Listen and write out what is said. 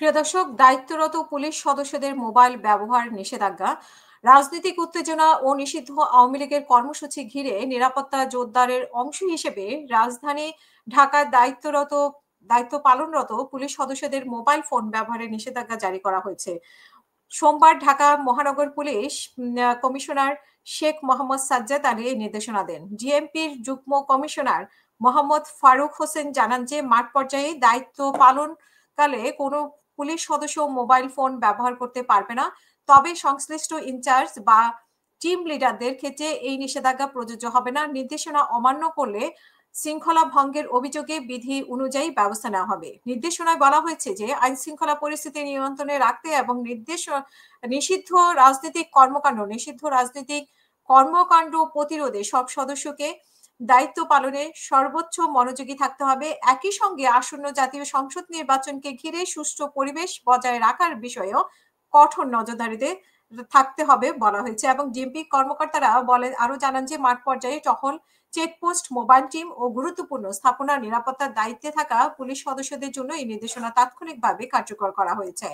প্রিয় দর্শক, দায়িত্বরত পুলিশ সদস্যদের মোবাইল ব্যবহার নিষেধাজ্ঞা, রাজনৈতিক উত্তেজনা ও নিষিদ্ধ আওয়ামী লীগের কর্মসূচি ঘিরে নিরাপত্তা জোরদারের অংশ হিসেবে রাজধানী ঢাকায় দায়িত্ব পালনরত পুলিশ সদস্যদের মোবাইল ফোন ব্যবহারের নিষেধাজ্ঞা জারি করা হয়েছে। সোমবার ঢাকা মহানগর পুলিশ কমিশনার শেখ মোহাম্মদ সাজ্জাদ আলী এই নির্দেশনা দেন। ডিএমপির যুগ্ম কমিশনার মোহাম্মদ ফারুক হোসেন জানান যে মাঠ পর্যায়ে দায়িত্ব পালনকালে কোনো পুলিশ সদস্য মোবাইল ফোন ব্যবহার করতে পারবে না। তবে সংশ্লিষ্ট ইনচার্জ বা টিম লিডারদের ক্ষেত্রে এই নিষেধাজ্ঞা প্রযোজ্য হবে না। নির্দেশনা অমান্য করলে শৃঙ্খলা ভঙ্গের অভিযোগে বিধি অনুযায়ী ব্যবস্থা নেওয়া হবে। নির্দেশনায় বলা হয়েছে যে আইন শৃঙ্খলা পরিস্থিতি নিয়ন্ত্রণে রাখতে এবং নিষিদ্ধ রাজনৈতিক কর্মকাণ্ড প্রতিরোধে সব সদস্যকে দায়িত্ব পালনে সর্বোচ্চ মনোযোগী থাকতে হবে। একই সঙ্গে আসন্ন জাতীয় সংসদ নির্বাচনকে ঘিরে সুষ্ঠু পরিবেশ বজায় রাখার বিষয়েও কঠোর নজরদারিতে থাকতে হবে বলা হয়েছে। এবং ডিএমপি কর্মকর্তারা আরো জানান যে মাঠ পর্যায়ে টহল, চেকপোস্ট, মোবাইল টিম ও গুরুত্বপূর্ণ স্থাপনার নিরাপত্তার দায়িত্বে থাকা পুলিশ সদস্যদের জন্য এই নির্দেশনা তাৎক্ষণিকভাবে কার্যকর করা হয়েছে।